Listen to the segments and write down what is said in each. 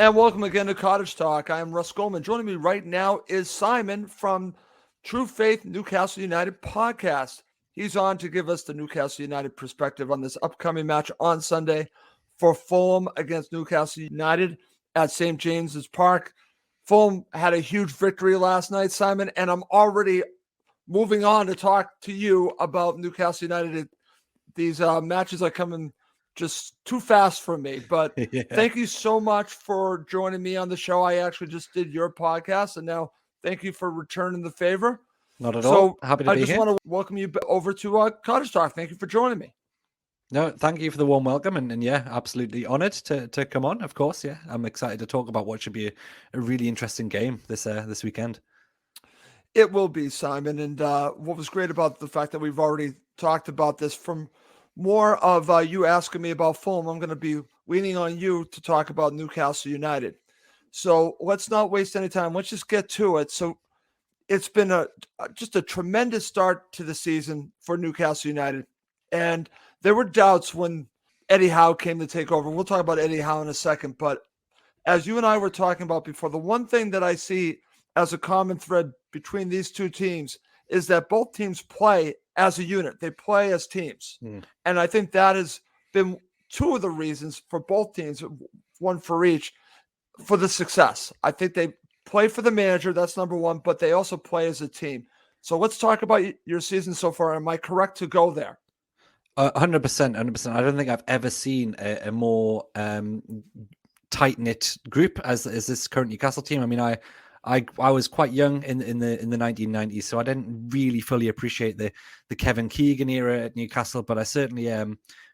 And welcome again to Cottage Talk. I am Russ Goldman. Joining me right now is Simon from True Faith Newcastle United Podcast. He's on to give us the Newcastle United perspective on this upcoming match on Sunday for Fulham against Newcastle United at St. James's Park. Fulham had a huge victory last night, Simon, and I'm already moving on to talk to you about Newcastle United. These matches are coming just too fast for me, but Thank you so much for joining me on the show. I actually just did your podcast, and now thank you for returning the favor. Not at all. Happy to be here. I just want to welcome you over to Cottage Talk. Thank you for joining me. No, thank you for the warm welcome, and yeah, absolutely honored to come on. Of course, yeah, I'm excited to talk about what should be a really interesting game this weekend. It will be, Simon. And what was great about the fact that we've already talked about this from more of you asking me about Fulham, I'm going to be leaning on you to talk about Newcastle United. So let's not waste any time. Let's just get to it. So it's been just a tremendous start to the season for Newcastle United. And there were doubts when Eddie Howe came to take over. We'll talk about Eddie Howe in a second. But as you and I were talking about before, the one thing that I see as a common thread between these two teams is that both teams play as a unit. They play as teams. And I think that has been two of the reasons for both teams, one for each, for the success. I think they play for the manager. That's number one, but they also play as a team. So let's talk about your season so far. Am I correct to go there? 100%. I don't think I've ever seen a more tight-knit group as this current Newcastle team. I mean, I was quite young in the 1990s, so I didn't really fully appreciate the Kevin Keegan era at Newcastle, but I certainly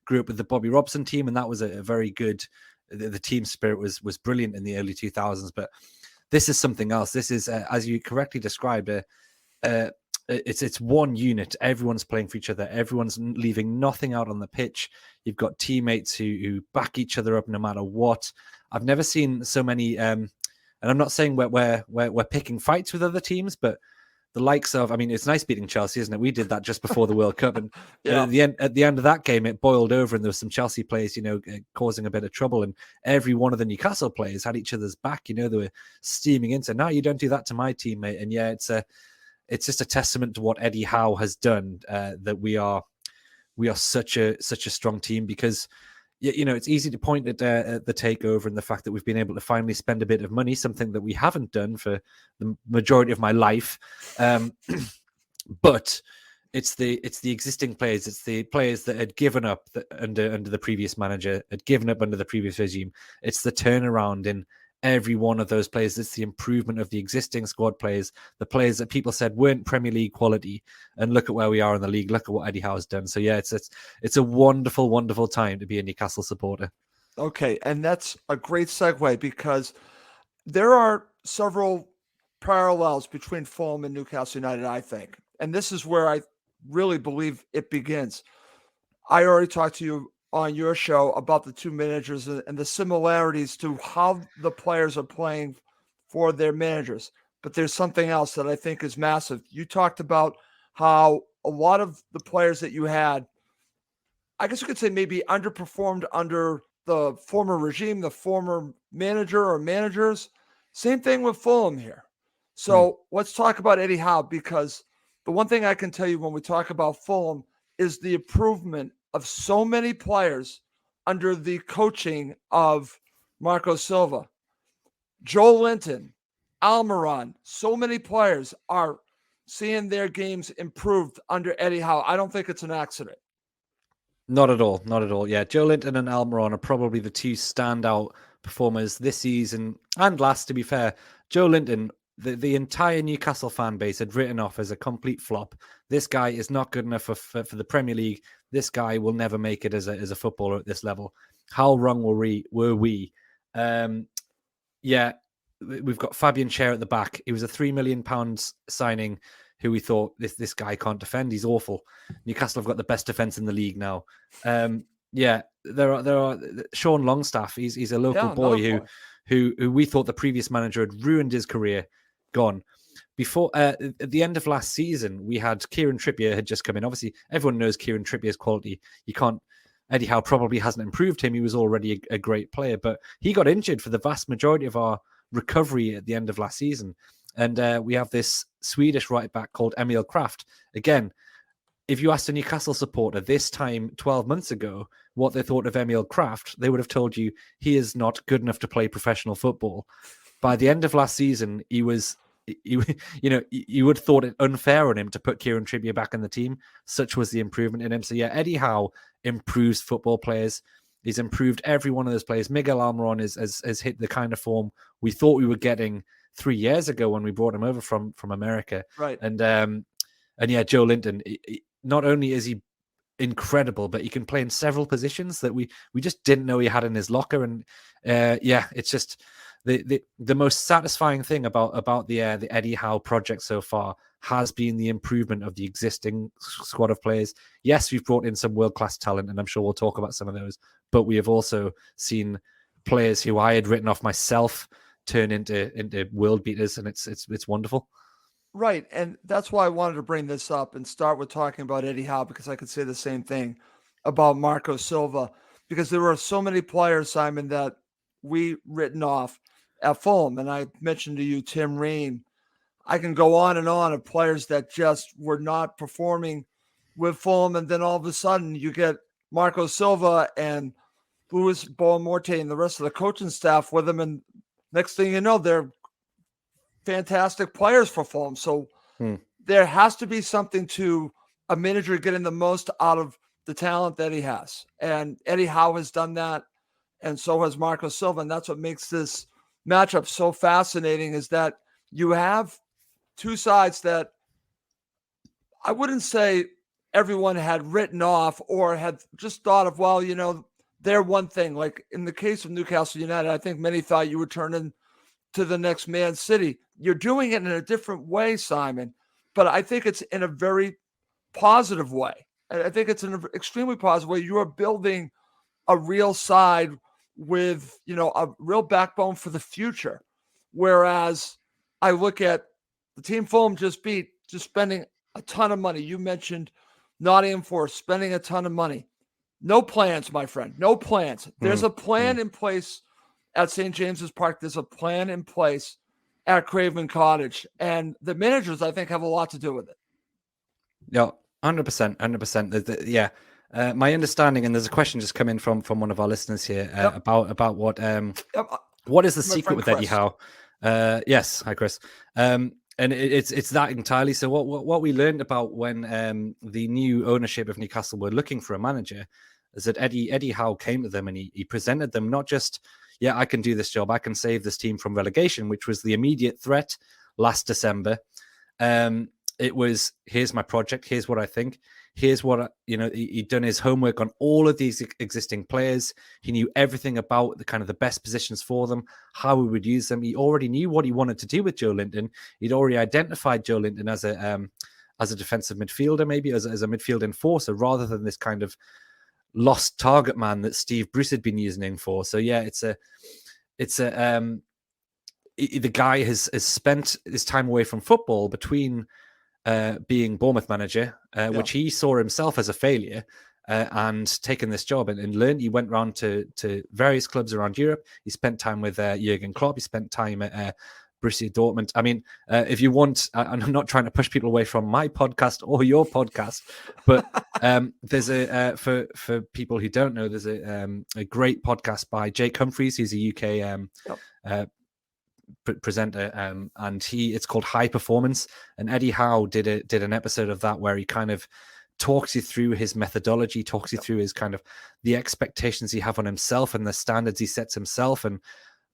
grew up with the Bobby Robson team, and that was a very good. The team spirit was brilliant in the early 2000s. But this is something else. This is, as you correctly described, it's one unit. Everyone's playing for each other. Everyone's leaving nothing out on the pitch. You've got teammates who back each other up no matter what. I've never seen so many. And I'm not saying we're picking fights with other teams, but the likes of, I mean, it's nice beating Chelsea, isn't it? We did that just before the World Cup, and at the end of that game, it boiled over, and there was some Chelsea players, causing a bit of trouble, and every one of the Newcastle players had each other's back. They were steaming into, no, you don't do that to my teammate. And yeah, it's just a testament to what Eddie Howe has done, that we are such a strong team, because it's easy to point at the takeover and the fact that we've been able to finally spend a bit of money, something that we haven't done for the majority of my life. But it's the existing players. It's the players that had given up under the previous manager, had given up under the previous regime. It's the turnaround in every one of those players. It's the improvement of the existing squad players, the players that people said weren't Premier League quality, and look at where we are in the league. Look at what Eddie Howe has done. So yeah, it's a wonderful, wonderful time to be a Newcastle supporter. Okay, and that's a great segue, because there are several parallels between Fulham and Newcastle United, I think. And this is where I really believe it begins. I already talked to you on your show about the two managers and the similarities to how the players are playing for their managers. But there's something else that I think is massive. You talked about how a lot of the players that you had, I guess you could say, maybe underperformed under the former regime, the former manager or managers. Same thing with Fulham here. So let's talk about Eddie Howe, because the one thing I can tell you when we talk about Fulham is the improvement of so many players under the coaching of Marco Silva. Joe Linton, Almiron, so many players are seeing their games improved under Eddie Howe. I don't think it's an accident. Not at all. Not at all. Yeah, Joe Linton and Almiron are probably the two standout performers this season and last, to be fair. Joe Linton, the entire Newcastle fan base had written off as a complete flop. This guy is not good enough for the Premier League. This guy will never make it as a footballer at this level. How wrong were we? Yeah, we've got Fabian Schär at the back. He was a £3 million signing who we thought this guy can't defend. He's awful. Newcastle have got the best defense in the league now. Yeah, there are Sean Longstaff. He's a local boy who we thought the previous manager had ruined his career. Gone. Before at the end of last season, we had Kieran Trippier had just come in. Obviously, everyone knows Kieran Trippier's quality. You can't Eddie Howe probably hasn't improved him. He was already a great player, but he got injured for the vast majority of our recovery at the end of last season. And we have this Swedish right back called Emil Kraft. Again, if you asked a Newcastle supporter this time 12 months ago what they thought of Emil Kraft, they would have told you he is not good enough to play professional football. By the end of last season, you would have thought it unfair on him to put Kieran Trippier back in the team. Such was the improvement in him. So yeah, Eddie Howe improves football players. He's improved every one of those players. Miguel Almiron has hit the kind of form we thought we were getting 3 years ago when we brought him over from America. Right. And yeah, Joe Linton, not only is he incredible, but he can play in several positions that we just didn't know he had in his locker. And yeah, it's just the most satisfying thing about the Eddie Howe project so far has been the improvement of the existing squad of players. Yes, we've brought in some world-class talent, and I'm sure we'll talk about some of those, but we have also seen players who I had written off myself turn into world beaters, and it's wonderful. Right. And that's why I wanted to bring this up and start with talking about Eddie Howe, because I could say the same thing about Marco Silva, because there were so many players, Simon, that we written off at Fulham. And I mentioned to you, Tim Ream. I can go on and on of players that just were not performing with Fulham. And then all of a sudden you get Marco Silva and Luis Boamorte and the rest of the coaching staff with them. And next thing you know, they're fantastic players for Fulham. So there has to be something to a manager getting the most out of the talent that he has. And Eddie Howe has done that. And so has Marco Silva. And that's what makes this matchup so fascinating, is that you have two sides that I wouldn't say everyone had written off or had just thought of, well, they're one thing. Like in the case of Newcastle United, I think many thought you would turn into the next Man City. You're doing it in a different way, Simon, but I think it's in a very positive way. I think it's in an extremely positive way. You are building a real side with, a real backbone for the future. Whereas I look at the team Fulham just beat, just spending a ton of money. You mentioned Nottingham Forest spending a ton of money. No plans, my friend. No plans. There's a plan in place at St. James's Park. There's a plan in place at Craven Cottage. And the managers, I think, have a lot to do with it. Yeah, 100%. 100%. Yeah. My understanding, and there's a question just come in from one of our listeners here about what is the secret with Eddie Howe? Yes. Hi, Chris. And it's that entirely. So what we learned about when the new ownership of Newcastle were looking for a manager is that Eddie Howe came to them and he presented them not just, yeah, I can do this job, I can save this team from relegation, which was the immediate threat last December. It was, here's my project, here's what I think, here's what, he'd done his homework on all of these existing players. He knew everything about the kind of the best positions for them, how he would use them. He already knew what he wanted to do with Joe Linton. He'd already identified Joe Linton as a defensive midfielder, maybe as a midfield enforcer, rather than this kind of lost target man that Steve Bruce had been using him for. So yeah, the guy has spent his time away from football between being Bournemouth manager, which he saw himself as a failure, and taken this job and learned. He went around to various clubs around Europe. He spent time with Jurgen Klopp. He spent time at Borussia Dortmund. I mean, if you want, I'm not trying to push people away from my podcast or your podcast, but there's for people who don't know, there's a great podcast by Jake Humphries. He's a UK presenter, and it's called High Performance. And Eddie Howe did an episode of that where he kind of talks you through his methodology, talks you through his kind of the expectations he have on himself and the standards he sets himself and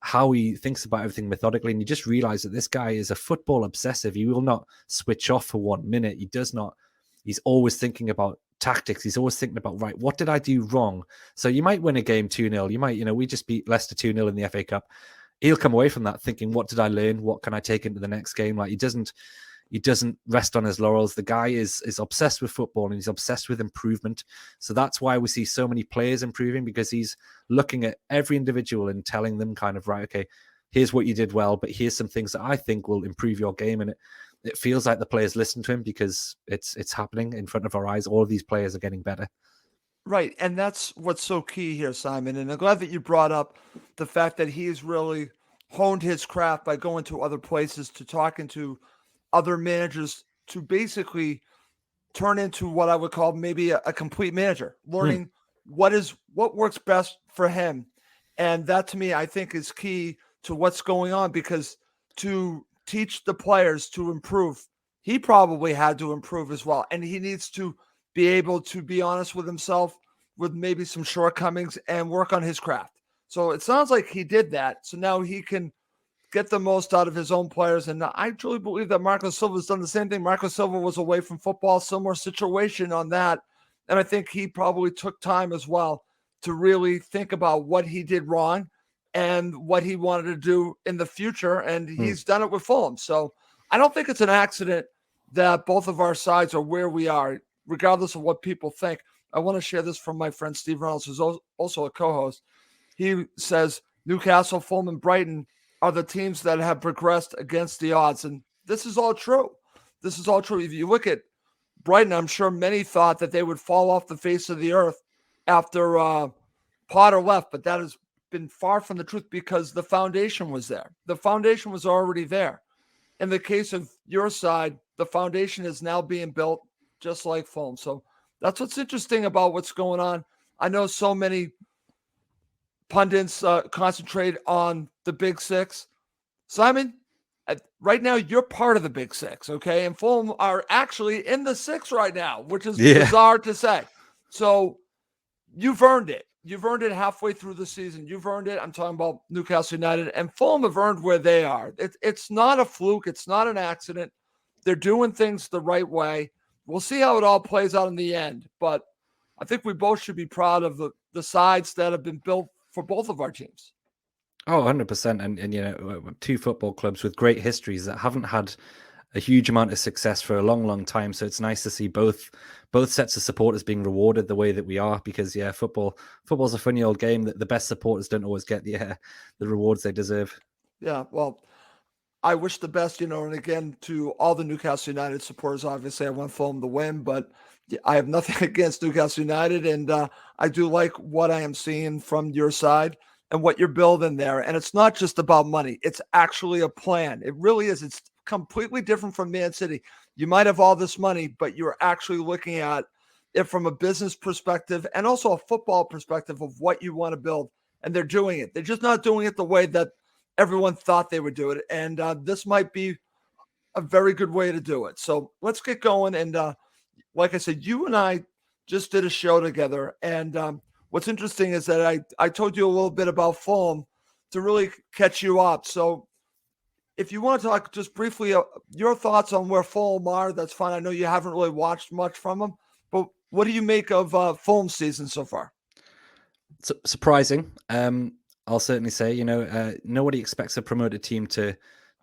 how he thinks about everything methodically. And you just realize that this guy is a football obsessive. He will not switch off for 1 minute. He's always thinking about tactics. He's always thinking about, right, what did I do wrong? So you might win a game 2-0. You might, we just beat Leicester 2-0 in the FA Cup. He'll come away from that thinking, what did I learn? What can I take into the next game? Like he doesn't rest on his laurels. The guy is obsessed with football and he's obsessed with improvement. So that's why we see so many players improving, because he's looking at every individual and telling them kind of, right, okay, here's what you did well, but here's some things that I think will improve your game. And it feels like the players listen to him because it's happening in front of our eyes. All of these players are getting better. Right. And that's what's so key here, Simon. And I'm glad that you brought up the fact that he's really honed his craft by going to other places, to talking to other managers, to basically turn into what I would call maybe a complete manager, Hmm. learning what works best for him. And that, to me, I think is key to what's going on, because to teach the players to improve, he probably had to improve as well. And he needs to be able to be honest with himself, with maybe some shortcomings, and work on his craft. So it sounds like he did that. So now he can get the most out of his own players. And I truly believe that Marco Silva's done the same thing. Marco Silva was away from football, similar situation on that. And I think he probably took time as well to really think about what he did wrong and what he wanted to do in the future. And Hmm. he's done it with Fulham. So I don't think it's an accident that both of our sides are where we are, regardless of what people think. I want to share this from my friend Steve Reynolds, who's also a co-host. He says Newcastle, Fulham, and Brighton are the teams that have progressed against the odds. And this is all true. This is all true. If you look at Brighton, I'm sure many thought that they would fall off the face of the earth after Potter left, but that has been far from the truth, because the foundation was there. The foundation was already there. In the case of your side, the foundation is now being built just like Fulham. So that's what's interesting about what's going on. I know so many pundits concentrate on the Big Six. Simon, right now you're part of the Big Six, okay? And Fulham are actually in the six right now, which is Yeah. bizarre to say. So you've earned it. You've earned it halfway through the season. You've earned it. I'm talking about Newcastle United, and Fulham have earned where they are. It's not a fluke. It's not an accident. They're doing things the right way. We'll see how it all plays out in the end. But I think we both should be proud of the sides that have been built for both of our teams. Oh, 100%. And two football clubs with great histories that haven't had a huge amount of success for a long, long time. So it's nice to see both sets of supporters being rewarded the way that we are, because football's a funny old game that the best supporters don't always get the rewards they deserve. Yeah, well, I wish the best, and again, to all the Newcastle United supporters. Obviously, I want Fulham to win, but I have nothing against Newcastle United, and I do like what I am seeing from your side and what you're building there. And it's not just about money; it's actually a plan. It really is. It's completely different from Man City. You might have all this money, but you're actually looking at it from a business perspective and also a football perspective of what you want to build. And they're doing it. They're just not doing it the way that everyone thought they would do it. And this might be a very good way to do it. So let's get going. And like I said, you and I just did a show together. And what's interesting is that I told you a little bit about Fulham to really catch you up. So if you want to talk just briefly, your thoughts on where Fulham are, that's fine. I know you haven't really watched much from them, but what do you make of Fulham's season so far? Surprising. I'll certainly say, nobody expects a promoted team to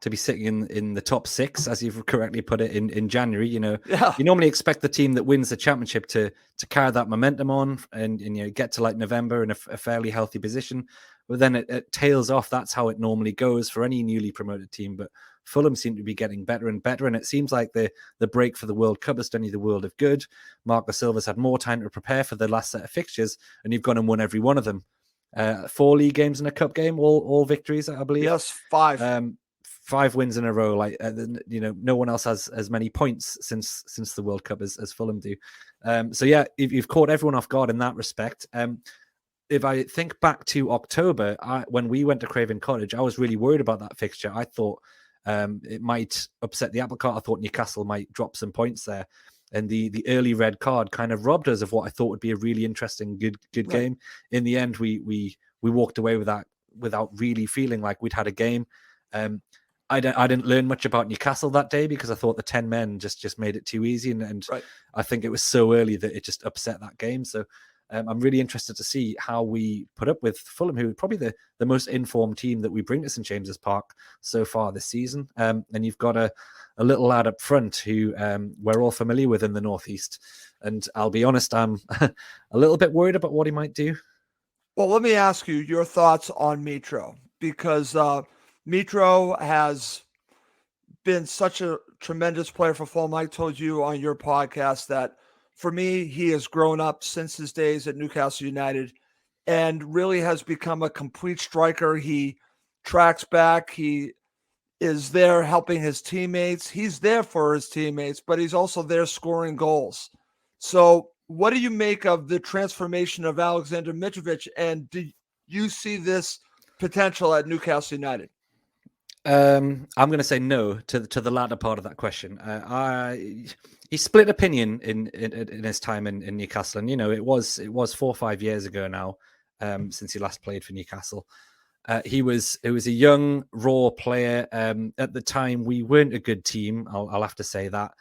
be sitting in the top six, as you've correctly put it, in January. Yeah. You normally expect the team that wins the championship to carry that momentum on and get to like November in a fairly healthy position. But then it tails off. That's how it normally goes for any newly promoted team. But Fulham seem to be getting better and better, and it seems like the break for the World Cup has done you the world of good. Marco Silva's had more time to prepare for the last set of fixtures, and you've gone and won every one of them. 4 league games and a cup game, all victories, I believe. Yes, 5. 5 wins in a row. Like no one else has as many points since the World Cup as Fulham do. So yeah, you've caught everyone off guard in that respect. If I think back to October, when we went to Craven Cottage, I was really worried about that fixture. I thought it might upset the apple cart. I thought Newcastle might drop some points there. And the early red card kind of robbed us of what I thought would be a really interesting, good right. game. In the end, we walked away with that without really feeling like we'd had a game. I didn't learn much about Newcastle that day because I thought the 10 men just made it too easy. And right. I think it was so early that it just upset that game. So I'm really interested to see how we put up with Fulham, who are probably the most informed team that we bring to St James's Park so far this season. And you've got a little lad up front who we're all familiar with in the Northeast. And I'll be honest, I'm a little bit worried about what he might do. Well, let me ask you your thoughts on Mitro, because Mitro has been such a tremendous player for Fulham. I told you on your podcast that for me, he has grown up since his days at Newcastle United and really has become a complete striker. He tracks back. He is there helping his teammates. He's there for his teammates, but he's also there scoring goals. So what do you make of the transformation of Alexander Mitrovic? And do you see this potential at Newcastle United? I'm going to say no to the latter part of that question. He split opinion in his time in Newcastle, and it was 4 or 5 years ago now since he last played for Newcastle. It was a young raw player. At the time, we weren't a good team. I'll have to say that.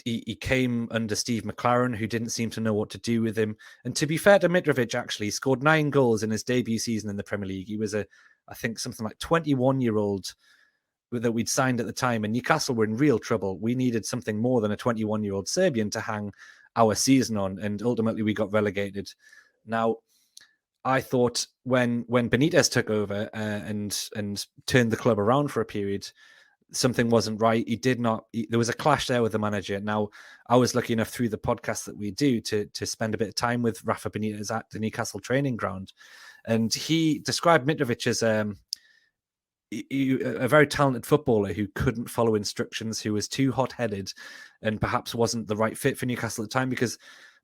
He came under Steve McLaren, who didn't seem to know what to do with him. And to be fair to Mitrovic, actually, he scored 9 goals in his debut season in the Premier League. He was I think something like 21-year-old that we'd signed at the time, and Newcastle were in real trouble. We needed something more than a 21-year-old Serbian to hang our season on, and ultimately we got relegated. Now, I thought when Benitez took over and turned the club around for a period, something wasn't right. There was a clash there with the manager. Now, I was lucky enough through the podcast that we do to spend a bit of time with Rafa Benitez at the Newcastle training ground. And he described Mitrovic as a very talented footballer who couldn't follow instructions, who was too hot-headed and perhaps wasn't the right fit for Newcastle at the time, because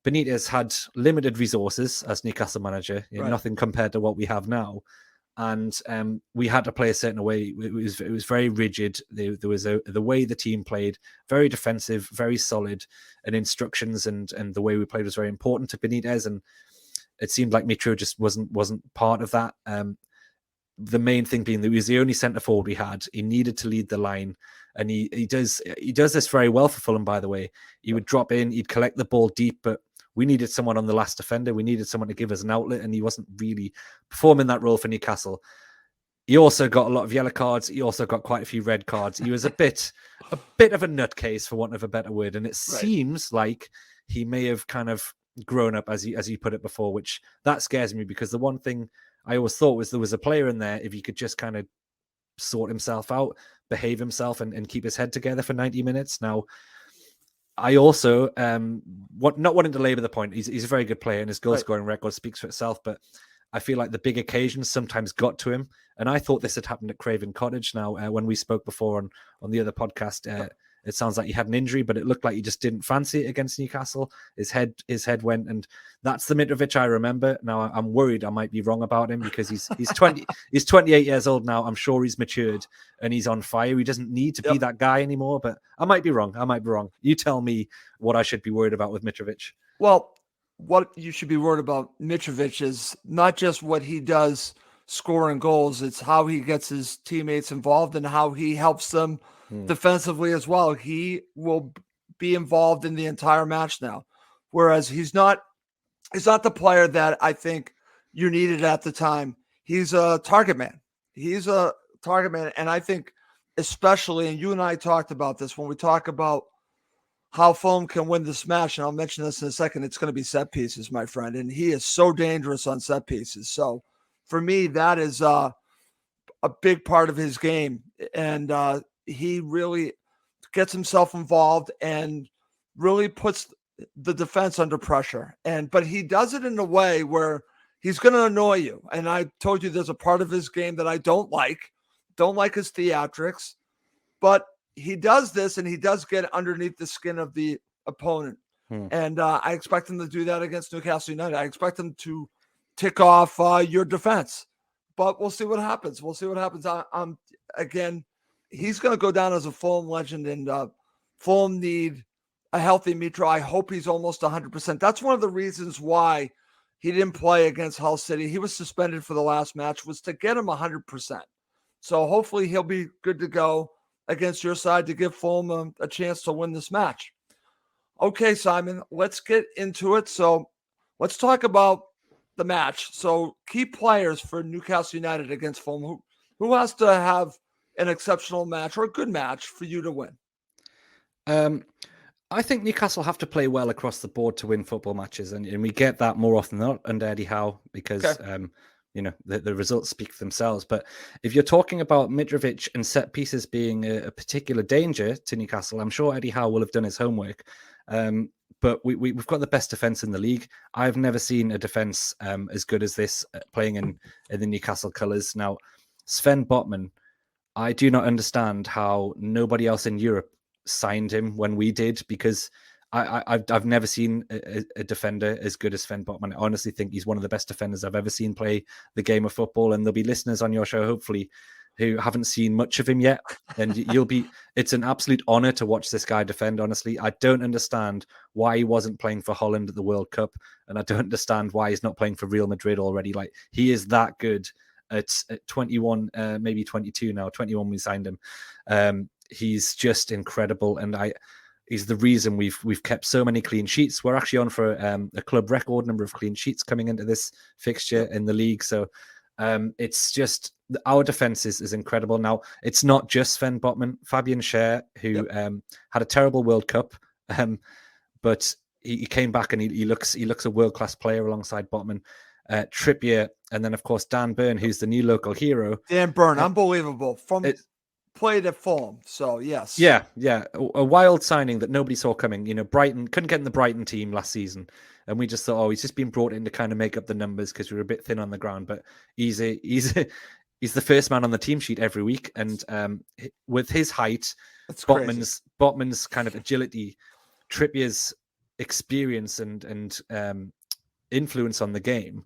Benitez had limited resources as Newcastle manager, Right. Nothing compared to what we have now. And we had to play a certain way. It was very rigid. There was the way the team played, very defensive, very solid, and instructions and the way we played was very important to Benitez. And it seemed like Mitro just wasn't part of that. The main thing being that he was the only centre forward we had. He needed to lead the line, and he does this very well for Fulham. By the way, he would drop in, he'd collect the ball deep, but we needed someone on the last defender. We needed someone to give us an outlet, and he wasn't really performing that role for Newcastle. He also got a lot of yellow cards. He also got quite a few red cards. He was a bit of a nutcase, for want of a better word. And it seems like he may have kind of grown up, as he put it before, which that scares me, because the one thing I always thought was there was a player in there, if he could just kind of sort himself out, behave himself, and keep his head together for 90 minutes. Now, I also, not wanting to labour the point, he's a very good player, and his goal-scoring record speaks for itself, but I feel like the big occasions sometimes got to him, and I thought this had happened at Craven Cottage. Now, when we spoke before on the other podcast, it sounds like he had an injury, but it looked like he just didn't fancy it against Newcastle. His head went, and that's the Mitrovic I remember. Now, I'm worried I might be wrong about him, because he's 28 years old now. I'm sure he's matured and he's on fire. He doesn't need to be that guy anymore, but I might be wrong. You tell me what I should be worried about with Mitrovic. Well, what you should be worried about Mitrovic is not just what he does scoring goals, it's how he gets his teammates involved and how he helps them defensively as well. He will be involved in the entire match now, whereas he's not the player that I think you needed at the time. He's a target man. And I think especially, and you and I talked about this when we talk about how Fulham can win this match, and I'll mention this in a second, it's going to be set pieces, my friend, and he is so dangerous on set pieces. So for me, that is a big part of his game, and he really gets himself involved and really puts the defense under pressure. But he does it in a way where he's going to annoy you. And I told you there's a part of his game that I don't like his theatrics, but he does this, and he does get underneath the skin of the opponent. And I expect him to do that against Newcastle United. I expect him to tick off your defense, but we'll see what happens. Again, he's going to go down as a Fulham legend, and Fulham need a healthy Mitro. I hope he's almost 100%. That's one of the reasons why he didn't play against Hull City. He was suspended for the last match, was to get him 100%. So hopefully he'll be good to go against your side to give Fulham a chance to win this match. Okay, Simon, let's get into it. So let's talk about the match. So key players for Newcastle United against Fulham. Who has to have an exceptional match or a good match for you to win? I think Newcastle have to play well across the board to win football matches, and we get that more often than not under Eddie Howe, because the results speak for themselves. But if you're talking about Mitrovic and set pieces being a particular danger to Newcastle, I'm sure Eddie Howe will have done his homework, But we've got the best defense in the league. I've never seen a defense as good as this playing in the Newcastle colours. Now, Sven Botman, I do not understand how nobody else in Europe signed him when we did, because I've never seen a defender as good as Sven Botman. I honestly think he's one of the best defenders I've ever seen play the game of football. And there'll be listeners on your show, hopefully, who haven't seen much of him yet. And it's an absolute honor to watch this guy defend. Honestly, I don't understand why he wasn't playing for Holland at the World Cup. And I don't understand why he's not playing for Real Madrid already. Like, he is that good at 21, maybe 22 now, 21 we signed him. He's just incredible. And he's the reason we've kept so many clean sheets. We're actually on for a club record number of clean sheets coming into this fixture in the league. So it's just, our defense is incredible. Now, it's not just Sven Botman. Fabian Schär, who had a terrible World Cup, but he came back and he looks a world-class player alongside Botman. Trippier, and then of course Dan Burn, who's the new local hero. Dan Burn, unbelievable. Played at Fulham, so yes. Yeah. A wild signing that nobody saw coming. You know, Brighton couldn't get in the Brighton team last season, and we just thought, he's just been brought in to kind of make up the numbers because we were a bit thin on the ground. But he's the first man on the team sheet every week, and with his height, Botman's kind of agility, Trippier's experience and influence on the game,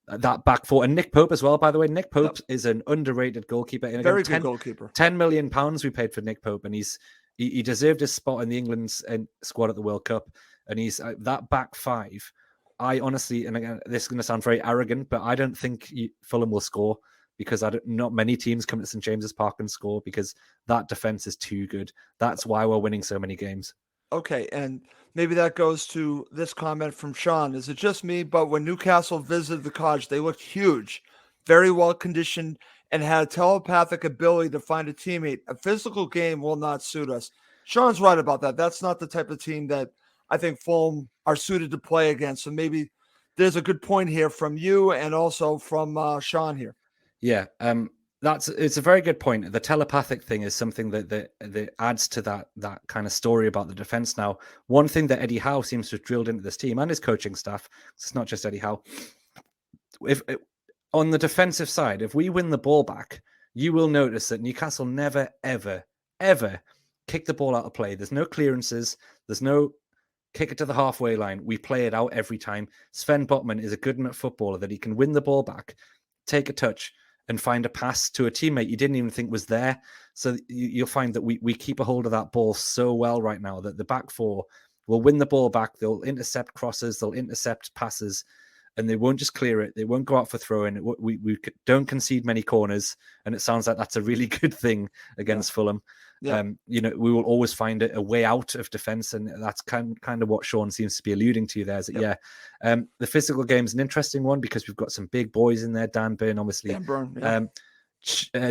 that back four, and Nick Pope as well, by the way. Nick Pope is an underrated goalkeeper. And very good goalkeeper. £10 million we paid for Nick Pope, and he deserved his spot in the England squad at the World Cup. And he's that back five. I honestly, and again, this is going to sound very arrogant, but I don't think Fulham will score, because not many teams come to St James's Park and score, because that defense is too good. That's why we're winning so many games. Okay, and maybe that goes to this comment from Sean. Is it just me? But when Newcastle visited the Cottage, they looked huge, very well conditioned, and had a telepathic ability to find a teammate. A physical game will not suit us. Sean's right about that. That's not the type of team that I think Fulham are suited to play against. So maybe there's a good point here from you and also from Sean here. Yeah, it's a very good point. The telepathic thing is something that adds to that kind of story about the defense. Now, one thing that Eddie Howe seems to have drilled into this team and his coaching staff, it's not just Eddie Howe. On the defensive side, if we win the ball back, you will notice that Newcastle never, ever, ever kick the ball out of play. There's no clearances. There's no kick it to the halfway line. We play it out every time. Sven Botman is a good enough footballer that he can win the ball back, take a touch, and find a pass to a teammate you didn't even think was there. So you'll find that we keep a hold of that ball so well right now that the back four will win the ball back. They'll intercept crosses, they'll intercept passes, and they won't just clear it. They won't go out for throwing. We don't concede many corners, and it sounds like that's a really good thing against Fulham. Yeah. We will always find a way out of defense, and that's kind of what Sean seems to be alluding to there. Is that, the physical game is an interesting one because we've got some big boys in there. Dan Burn, obviously. Dan Burn,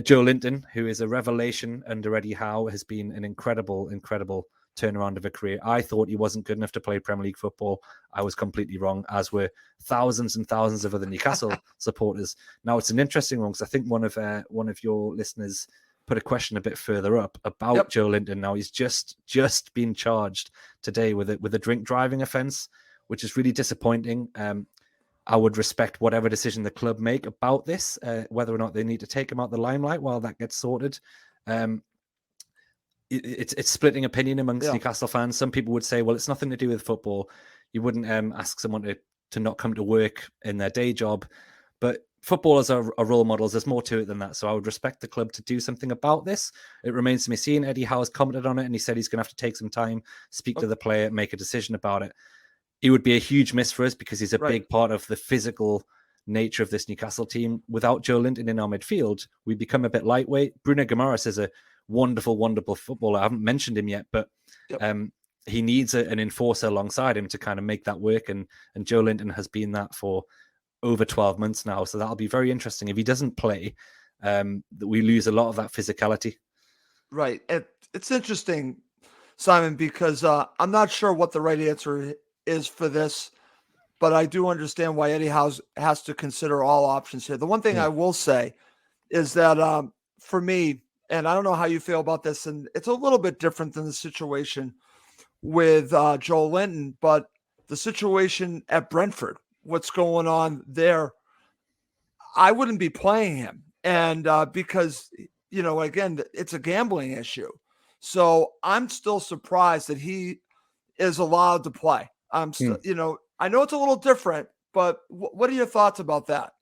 Joe Linton, who is a revelation under Eddie Howe, has been an incredible turnaround of a career. I thought he wasn't good enough to play Premier League football. I was completely wrong, as were thousands and thousands of other Newcastle supporters. Now, it's an interesting one because I think one of your listeners put a question a bit further up about Joe Linton. Now, he's just been charged today with a drink driving offence, which is really disappointing. I would respect whatever decision the club make about this, whether or not they need to take him out the limelight while that gets sorted. It's splitting opinion amongst Newcastle fans. Some people would say, well, it's nothing to do with football. You wouldn't ask someone to not come to work in their day job. But footballers are role models. There's more to it than that. So I would respect the club to do something about this. It remains to be seen. Eddie Howe has commented on it, and he said he's going to have to take some time, speak to the player, make a decision about it. He would be a huge miss for us because he's a big part of the physical nature of this Newcastle team. Without Joe Linton in our midfield, we become a bit lightweight. Bruno Guimaraes is a wonderful, wonderful footballer. I haven't mentioned him yet, but he needs an enforcer alongside him to kind of make that work. And Joe Linton has been that for over 12 months now. So that'll be very interesting. If he doesn't play, that we lose a lot of that physicality. Right. It's interesting, Simon, because I'm not sure what the right answer is for this, but I do understand why Eddie Howe has to consider all options here. The one thing I will say is that for me, and I don't know how you feel about this, and it's a little bit different than the situation with Joel Linton, but the situation at Brentford, what's going on there, I wouldn't be playing him. And because, again, it's a gambling issue. So I'm still surprised that he is allowed to play. I'm still, I know it's a little different, but what are your thoughts about that?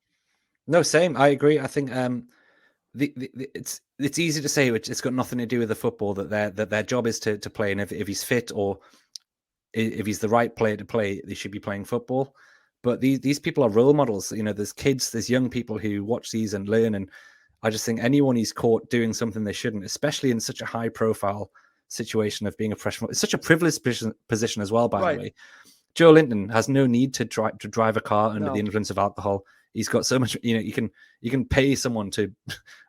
No, same. I agree. I think it's easy to say it's got nothing to do with the football, that their job is to play, and if he's fit or if he's the right player to play, they should be playing football. But these people are role models. There's kids, there's young people who watch these and learn. And I just think anyone who's caught doing something they shouldn't, especially in such a high profile situation of being a professional, it's such a privileged position as well, by the way. Joe Linton has no need to drive a car under the influence of alcohol. He's got so much, you can pay someone to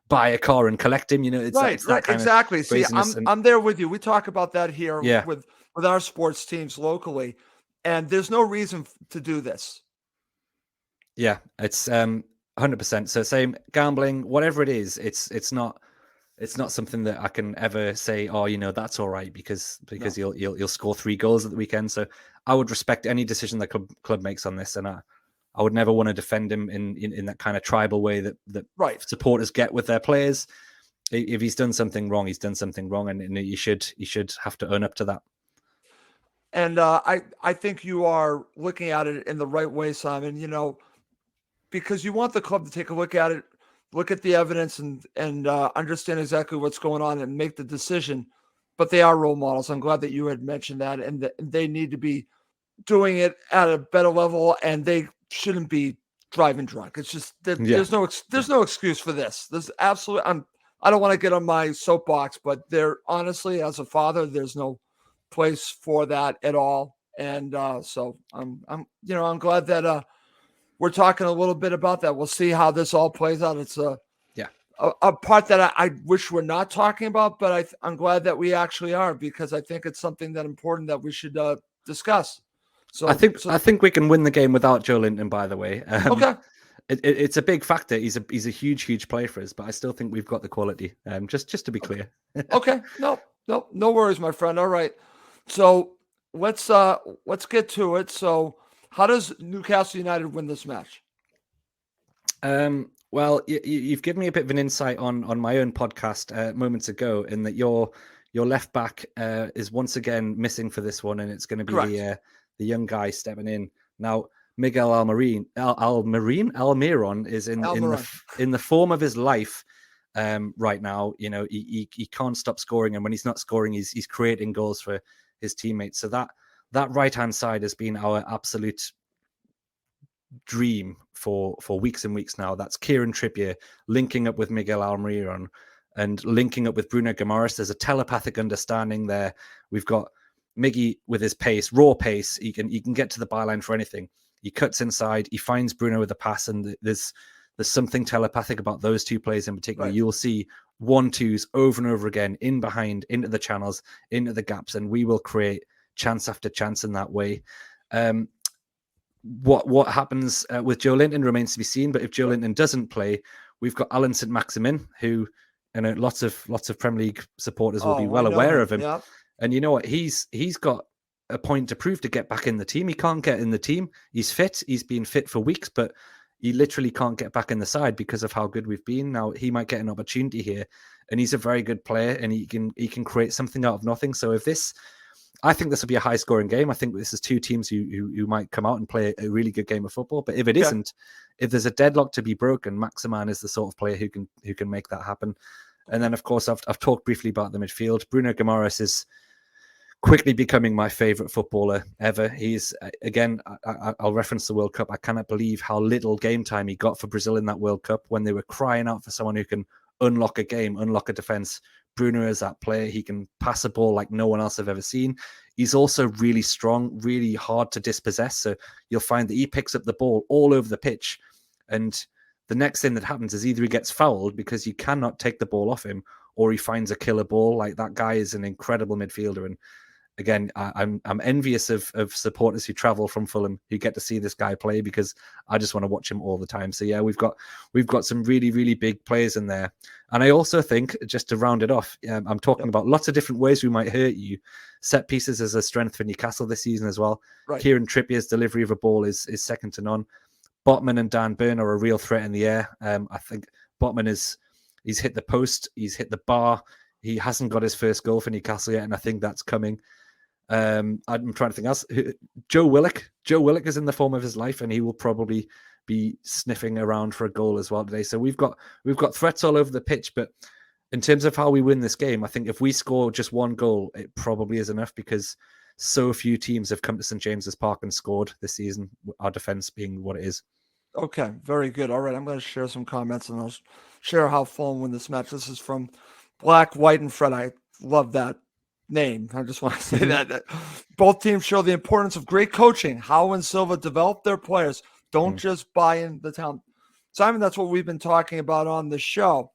buy a car and collect him. It's that kind exactly. Of See, I'm there with you. We talk about that here with our sports teams locally, and there's no reason to do this. Yeah, it's 100%. So same gambling, whatever it is, it's not something that I can ever say, oh, that's all right because you'll score 3 goals at the weekend. So I would respect any decision the club makes on this, and I would never want to defend him in that kind of tribal way that supporters get with their players. If he's done something wrong, he's done something wrong, and you should have to own up to that. And I think you are looking at it in the right way, Simon. Because you want the club to take a look at it, look at the evidence, and understand exactly what's going on and make the decision. But they are role models. I'm glad that you had mentioned that, and that they need to be doing it at a better level, and they shouldn't be driving drunk. It's just there's no excuse for this. There's absolutely. I don't want to get on my soapbox, but there honestly, as a father, there's no place for that at all. And so I'm glad that we're talking a little bit about that. We'll see how this all plays out. It's a part that I wish we're not talking about, but I'm glad that we actually are, because I think it's something that important that we should discuss. So I think we can win the game without Joe Linton, by the way. Okay. It's a big factor. He's a huge player for us, but I still think we've got the quality. Just to be clear. Okay. No worries, my friend. All right. So let's get to it. So how does Newcastle United win this match? Well, you've given me a bit of an insight on my own podcast moments ago, in that your left back is once again missing for this one, and it's going to be the young guy stepping in now. Miguel Almiron is in the form of his life right now. He can't stop scoring, and when he's not scoring, he's creating goals for his teammates. So that right hand side has been our absolute dream for weeks and weeks now. That's Kieran Trippier linking up with Miguel Almiron and linking up with Bruno Guimaraes. There's a telepathic understanding there. We've got Miggy with his pace, raw pace. He can get to the byline for anything. He cuts inside. He finds Bruno with a pass, and there's something telepathic about those two players in particular. You'll see 1-2s over and over again, in behind, into the channels, into the gaps, and we will create chance after chance in that way. What happens with Joe Linton remains to be seen. But if Joe Linton doesn't play, we've got Alan St. Maximin, who lots of Premier League supporters will be well aware of him. Yeah. And you know what? He's got a point to prove to get back in the team. He can't get in the team. He's fit. He's been fit for weeks, but he literally can't get back in the side because of how good we've been. Now he might get an opportunity here, and he's a very good player, and he can create something out of nothing. So I think this will be a high scoring game. I think this is two teams who might come out and play a really good game of football. But if it isn't, if there's a deadlock to be broken, Maximin is the sort of player who can make that happen. And then, of course, I've talked briefly about the midfield. Bruno Guimaraes is quickly becoming my favorite footballer ever. He's, again, I'll reference the World Cup. I cannot believe how little game time he got for Brazil in that World Cup, when they were crying out for someone who can unlock a game, unlock a defense. Bruno is that player. He can pass a ball like no one else I've ever seen. He's also really strong, really hard to dispossess. So you'll find that he picks up the ball all over the pitch. And the next thing that happens is either he gets fouled because you cannot take the ball off him, or he finds a killer ball. Like, that guy is an incredible midfielder. And again, I'm envious of supporters who travel from Fulham who get to see this guy play, because I just want to watch him all the time. So yeah, we've got some really, really big players in there. And I also think, just to round it off, I'm talking about lots of different ways we might hurt you. Set pieces as a strength for Newcastle this season as well. Right. Kieran Trippier's delivery of a ball is second to none. Botman and Dan Burn are a real threat in the air. I think Botman he's hit the post, he's hit the bar. He hasn't got his first goal for Newcastle yet, and I think that's coming. I'm trying to think else. Joe Willock is in the form of his life, and he will probably be sniffing around for a goal as well today. So we've got threats all over the pitch. But in terms of how we win this game, I think if we score just one goal, it probably is enough, because so few teams have come to St. James's Park and scored this season, our defense being what it is. Okay, very good. All right, I'm going to share some comments, and I'll share how Fulham win this match. This is from Black, White, and Fred. I love that name. I just want to say that both teams show the importance of great coaching. Howe and Silva develop their players. Don't just buy in the talent. Simon, that's what we've been talking about on the show.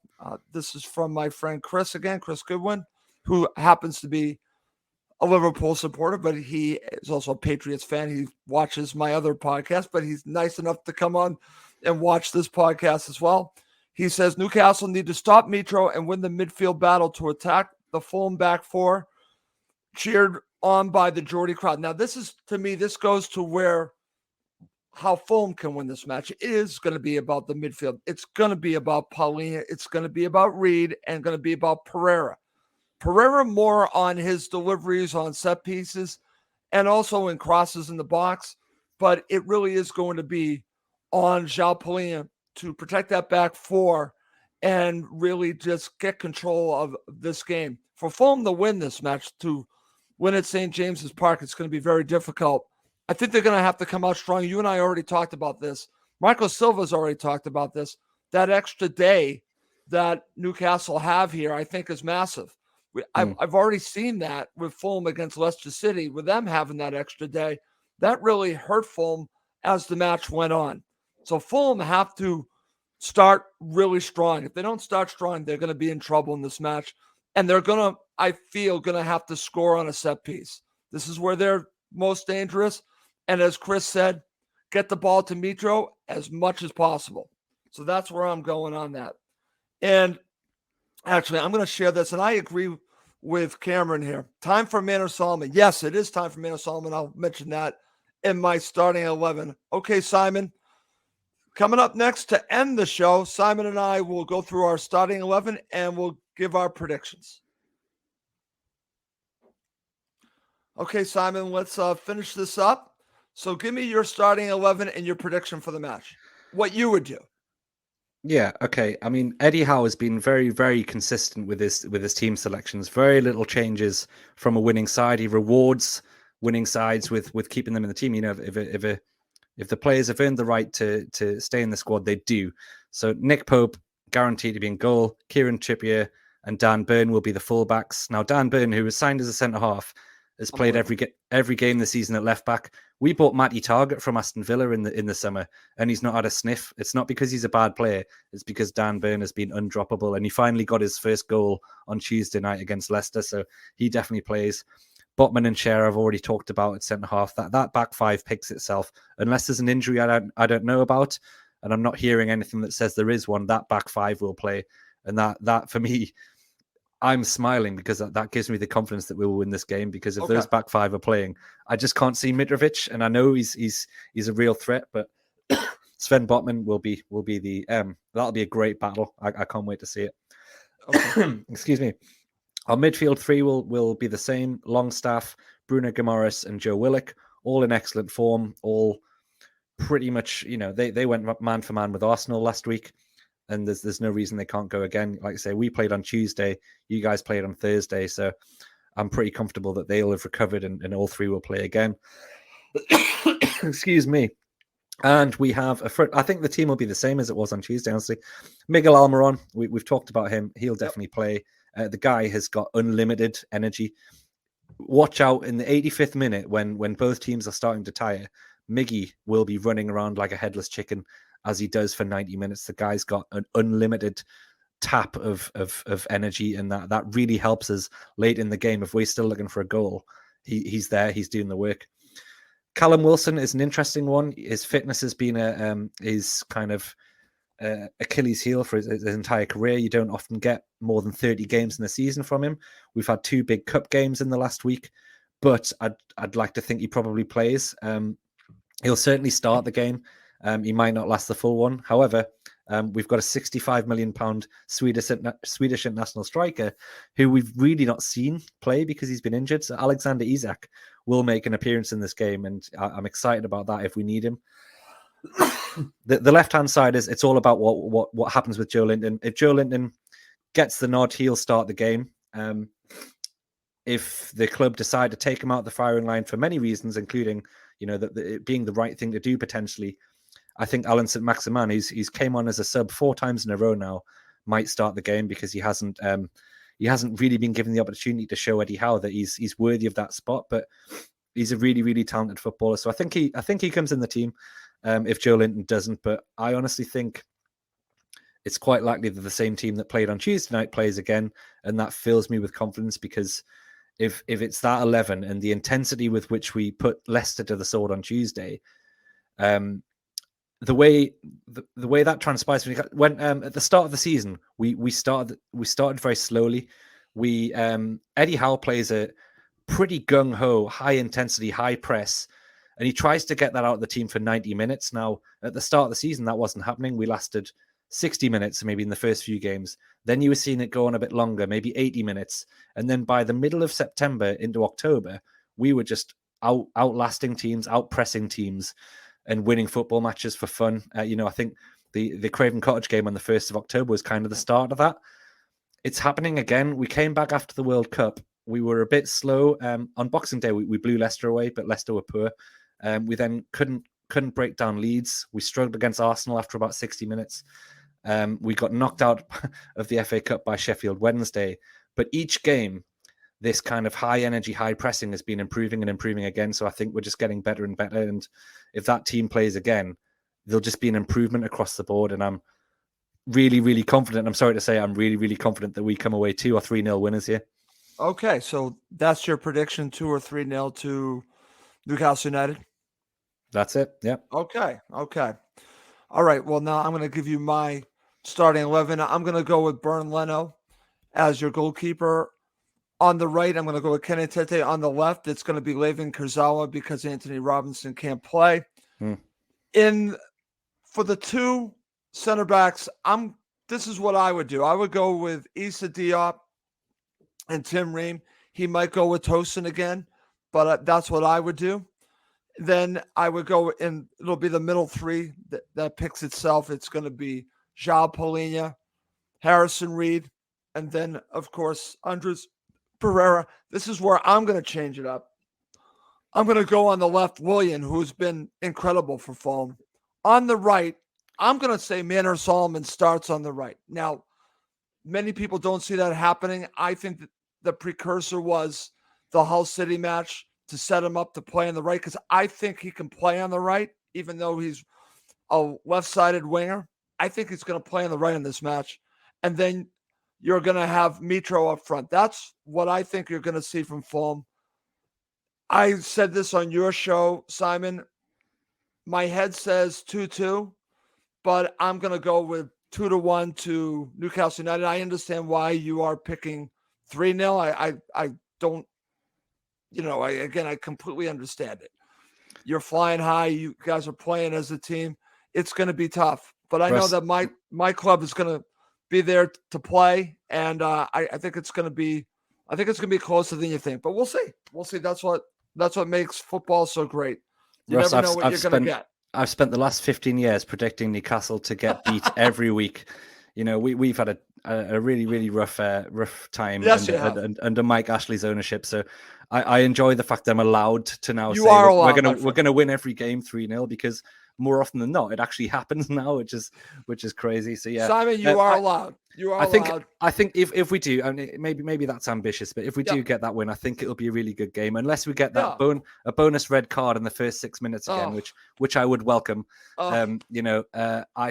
This is from my friend Chris again, Chris Goodwin, who happens to be a Liverpool supporter, but he is also a Patriots fan. He watches my other podcast, but he's nice enough to come on and watch this podcast as well. He says Newcastle need to stop Mitro and win the midfield battle to attack the Fulham back four, cheered on by the Geordie crowd. Now, this is, to me, this goes to how Fulham can win this match. It is going to be about the midfield. It's going to be about Paulina. It's going to be about Reed, and going to be about Pereira. Pereira more on his deliveries on set pieces and also in crosses in the box, but it really is going to be on João Paulina to protect that back four and really just get control of this game. For Fulham to win this match, to win at St. James's Park, it's going to be very difficult. I think they're going to have to come out strong. You and I already talked about this. Marco Silva's already talked about this. That extra day that Newcastle have here, I think, is massive. I've already seen that with Fulham against Leicester City, with them having that extra day. That really hurt Fulham as the match went on. So Fulham have to start really strong. If they don't start strong, they're going to be in trouble in this match. And they're going to, I feel, going to have to score on a set piece. This is where they're most dangerous. And as Chris said, get the ball to Mitro as much as possible. So that's where I'm going on that. And actually, I'm going to share this, and I agree with Cameron here. Time for Manor Solomon. Yes, it is time for Manor Solomon. I'll mention that in my starting 11. Okay, Simon. Coming up next to end the show, Simon and I will go through our starting 11 and we'll give our predictions. Okay, Simon, let's finish this up. So give me your starting 11 and your prediction for the match. What you would do. Yeah, okay. I mean, Eddie Howe has been very, very consistent with his team selections. Very little changes from a winning side. He rewards winning sides with keeping them in the team. You know, if the players have earned the right to stay in the squad, they do. So Nick Pope guaranteed to be in goal. Kieran Trippier and Dan Burn will be the fullbacks. Now, Dan Burn, who was signed as a centre half, has played every game this season at left back. We bought Matty Targett from Aston Villa in the summer, and he's not had a sniff. It's not because he's a bad player. It's because Dan Burn has been undroppable, and he finally got his first goal on Tuesday night against Leicester, so he definitely plays. Botman and Cher I've already talked about at centre half. That back five picks itself. Unless there's an injury I don't know about, and I'm not hearing anything that says there is one, that back five will play. And that for me, I'm smiling because that gives me the confidence that we will win this game, because if those back five are playing, I just can't see Mitrovic, and I know he's a real threat, but Sven Botman will be the that'll be a great battle. I can't wait to see it. Okay. Excuse me. Our midfield three will be the same: Longstaff, Bruno Guimaraes, and Joe Willock, all in excellent form, all pretty much, you know, they went man for man with Arsenal last week. And there's no reason they can't go again. Like I say, we played on Tuesday. You guys played on Thursday. So I'm pretty comfortable that they'll have recovered and all three will play again. Excuse me. And we have I think the team will be the same as it was on Tuesday, honestly. Miguel Almiron, we've talked about him. He'll definitely play. The guy has got unlimited energy. Watch out in the 85th minute when both teams are starting to tire. Miggy will be running around like a headless chicken, as he does for 90 minutes. The guy's got an unlimited tap of energy, and that really helps us late in the game. If we're still looking for a goal, he's there, he's doing the work. Callum Wilson is an interesting one. His fitness has been his kind of Achilles heel for his entire career. You don't often get more than 30 games in a season from him. We've had 2 big cup games in the last week, but I'd like to think he probably plays. He'll certainly start the game. He might not last the full one. However, we've got a £65 million Swedish international striker who we've really not seen play because he's been injured. So Alexander Isak will make an appearance in this game, and I'm excited about that if we need him. The left-hand side is it's all about what happens with Joe Linton. If Joe Linton gets the nod, he'll start the game. If the club decide to take him out the firing line for many reasons, including it being the right thing to do potentially, I think Alan St. Maximan, he's came on as a sub 4 times in a row now, might start the game because he hasn't really been given the opportunity to show Eddie Howe that he's worthy of that spot. But he's a really, really talented footballer, so I think he comes in the team if Joe Linton doesn't. But I honestly think it's quite likely that the same team that played on Tuesday night plays again, and that fills me with confidence because if it's that 11 and the intensity with which we put Leicester to the sword on Tuesday, the way that transpires when at the start of the season we started very slowly. Eddie Howe plays a pretty gung-ho, high intensity, high press, and he tries to get that out of the team for 90 minutes. Now, at the start of the season, that wasn't happening. We lasted 60 minutes, maybe in the first few games. Then you were seeing it go on a bit longer, maybe 80 minutes. And then by the middle of September into October, we were just outlasting teams, outpressing teams, and winning football matches for fun. I think the Craven Cottage game on the 1st of October was kind of the start of that. It's happening again. We came back after the World Cup. We were a bit slow. On Boxing Day, we blew Leicester away, but Leicester were poor. We then couldn't break down Leeds. We struggled against Arsenal after about 60 minutes. We got knocked out of the FA Cup by Sheffield Wednesday. But each game, this kind of high energy, high pressing has been improving and improving again. So I think we're just getting better and better. And if that team plays again, there'll just be an improvement across the board. And I'm really, really confident. I'm sorry to say, I'm really, really confident that we come away 2 or 3-0 winners here. Okay, so that's your prediction, 2 or 3-0 to Newcastle United? That's it, yeah. Okay. All right, well, now I'm going to give you my starting 11. I'm going to go with Bernd Leno as your goalkeeper. On the right, I'm going to go with Kenny Tete. On the left, it's going to be Levin Kurzawa because Anthony Robinson can't play. For the 2 center backs, this is what I would do. I would go with Issa Diop and Tim Ream. He might go with Tosin again, but that's what I would do. Then I would go, and it'll be the middle 3 that picks itself. It's going to be João Palhinha, Harrison Reed, and then, of course, Andres Pereira. This is where I'm going to change it up. I'm going to go on the left, Willian, who's been incredible for Fulham. On the right, I'm going to say Manor Solomon starts on the right. Now, many people don't see that happening. I think that the precursor was the Hull City match to set him up to play on the right, because I think he can play on the right, even though he's a left-sided winger. I think he's going to play on the right in this match. And then you're going to have Mitro up front. That's what I think you're going to see from Fulham. I said this on your show, Simon. My head says 2-2, but I'm going to go with 2-1 to Newcastle United. I understand why you are picking 3-0. I don't, I completely understand it. You're flying high. You guys are playing as a team. It's going to be tough, but I know that my club is going to be there to play, and I think it's going to be closer than you think. But we'll see. That's what makes football so great. You Russ, never know what you're going to get. I've spent the last 15 years predicting Newcastle to get beat every week. We've had a really, really rough time under Mike Ashley's ownership. So I enjoy the fact that I'm allowed to now say we're going to win every game 3-0, because more often than not, it actually happens now, which is crazy. So yeah, Simon, you are allowed. You are allowed. I think if we do, I mean, maybe that's ambitious, but if we do get that win, I think it'll be a really good game. Unless we get that a bonus red card in the first 6 minutes again, which I would welcome. I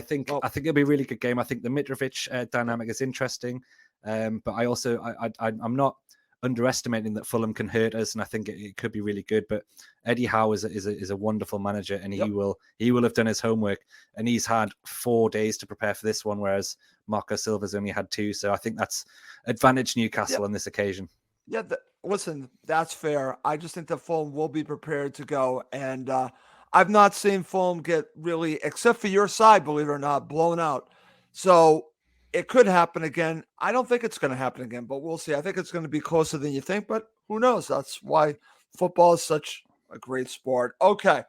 think it'll be a really good game. I think the Mitrovic dynamic is interesting, but I'm not underestimating that Fulham can hurt us, and I think it could be really good. But Eddie Howe is a wonderful manager, and he will have done his homework, and he's had 4 days to prepare for this one, whereas Marco Silva's only had 2. So I think that's advantage Newcastle on this occasion. Yeah, listen, that's fair. I just think that Fulham will be prepared to go, and I've not seen Fulham get really, except for your side, believe it or not, blown out. So it could happen again. I don't think it's going to happen again, but we'll see. I think it's going to be closer than you think, but who knows? That's why football is such a great sport. Okay.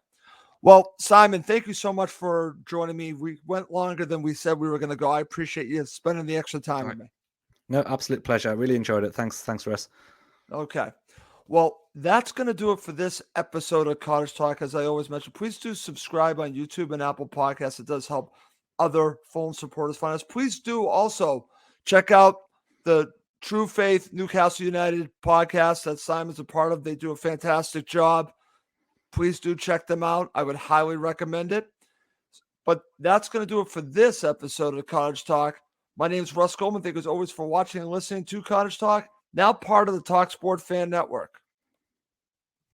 Well, Simon, thank you so much for joining me. We went longer than we said we were going to go. I appreciate you spending the extra time with me. No, absolute pleasure. I really enjoyed it. Thanks, Russ. Okay. Well, that's going to do it for this episode of Cottage Talk. As I always mention, please do subscribe on YouTube and Apple Podcasts. It does help other Fulham supporters find us. Please do also check out the True Faith Newcastle United podcast that Simon's a part of. They do a fantastic job. Please do check them out. I would highly recommend it. But that's going to do it for this episode of Cottage Talk. My name is Russ Goldman. Thank you as always for watching and listening to Cottage Talk, now part of the talkSPORT Fan Network.